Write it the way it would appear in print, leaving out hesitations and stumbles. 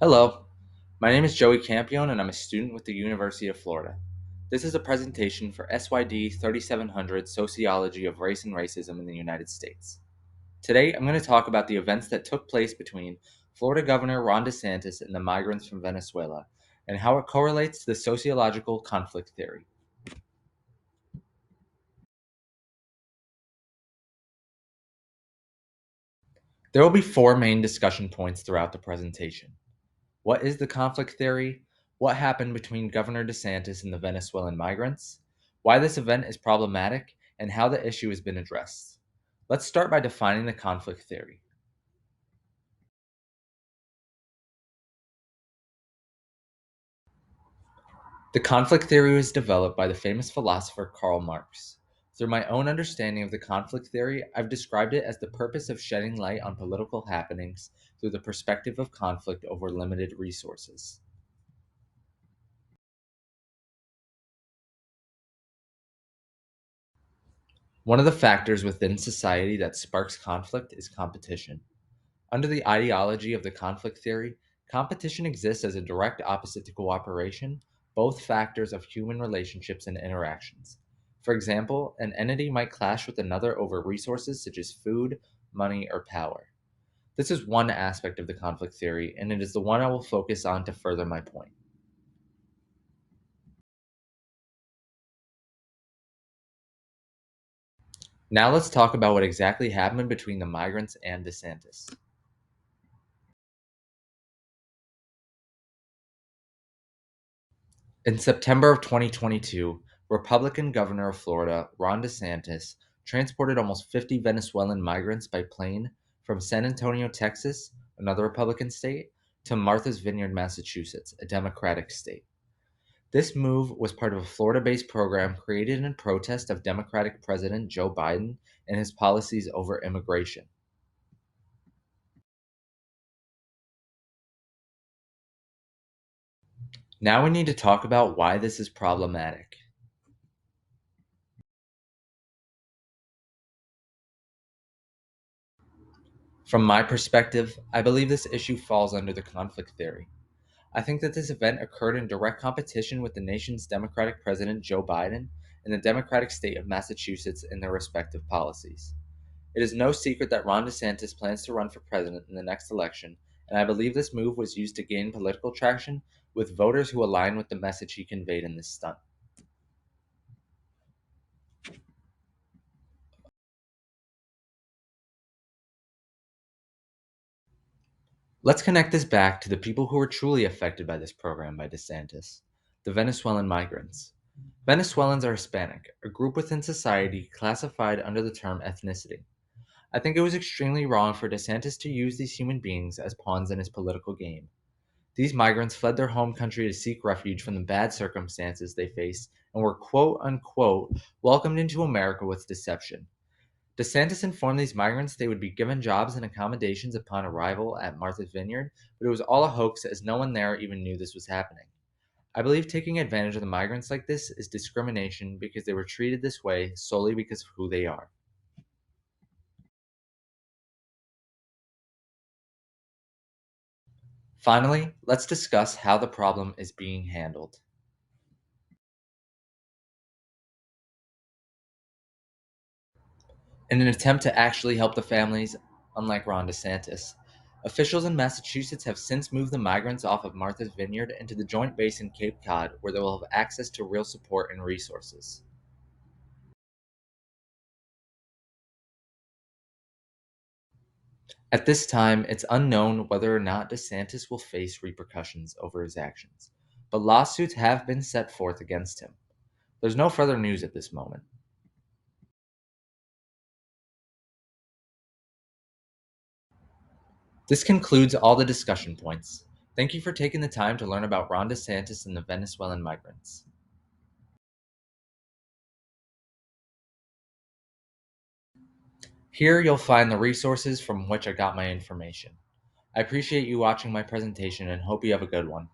Hello, my name is Joey Campione and I'm a student with the University of Florida. This is a presentation for SYD 3700 Sociology of Race and Racism in the United States. Today I'm going to talk about the events that took place between Florida Governor Ron DeSantis and the migrants from Venezuela and how it correlates to the sociological conflict theory. There will be four main discussion points throughout the presentation. What is the conflict theory? What happened between Governor DeSantis and the Venezuelan migrants? Why this event is problematic? And how the issue has been addressed. Let's start by defining the conflict theory. The conflict theory was developed by the famous philosopher Karl Marx. Through my own understanding of the conflict theory, I've described it as the purpose of shedding light on political happenings through the perspective of conflict over limited resources. One of the factors within society that sparks conflict is competition. Under the ideology of the conflict theory, competition exists as a direct opposite to cooperation, both factors of human relationships and interactions. For example, an entity might clash with another over resources such as food, money, or power. This is one aspect of the conflict theory, and it is the one I will focus on to further my point. Now let's talk about what exactly happened between the migrants and DeSantis. In September of 2022, Republican Governor of Florida, Ron DeSantis, transported almost 50 Venezuelan migrants by plane from San Antonio, Texas, another Republican state, to Martha's Vineyard, Massachusetts, a Democratic state. This move was part of a Florida based program created in protest of Democratic President Joe Biden and his policies over immigration. Now we need to talk about why this is problematic. From my perspective, I believe this issue falls under the conflict theory. I think that this event occurred in direct competition with the nation's Democratic President Joe Biden and the Democratic state of Massachusetts in their respective policies. It is no secret that Ron DeSantis plans to run for president in the next election, and I believe this move was used to gain political traction with voters who align with the message he conveyed in this stunt. Let's connect this back to the people who were truly affected by this program by DeSantis, the Venezuelan migrants. Venezuelans are Hispanic, a group within society classified under the term ethnicity. I think it was extremely wrong for DeSantis to use these human beings as pawns in his political game. These migrants fled their home country to seek refuge from the bad circumstances they faced and were quote unquote welcomed into America with deception. DeSantis informed these migrants they would be given jobs and accommodations upon arrival at Martha's Vineyard, but it was all a hoax as no one there even knew this was happening. I believe taking advantage of the migrants like this is discrimination because they were treated this way solely because of who they are. Finally, let's discuss how the problem is being handled. In an attempt to actually help the families, unlike Ron DeSantis, officials in Massachusetts have since moved the migrants off of Martha's Vineyard into the Joint Base in Cape Cod, where they will have access to real support and resources. At this time, it's unknown whether or not DeSantis will face repercussions over his actions, but lawsuits have been set forth against him. There's no further news at this moment. This concludes all the discussion points. Thank you for taking the time to learn about Ron DeSantis and the Venezuelan migrants. Here you'll find the resources from which I got my information. I appreciate you watching my presentation and hope you have a good one.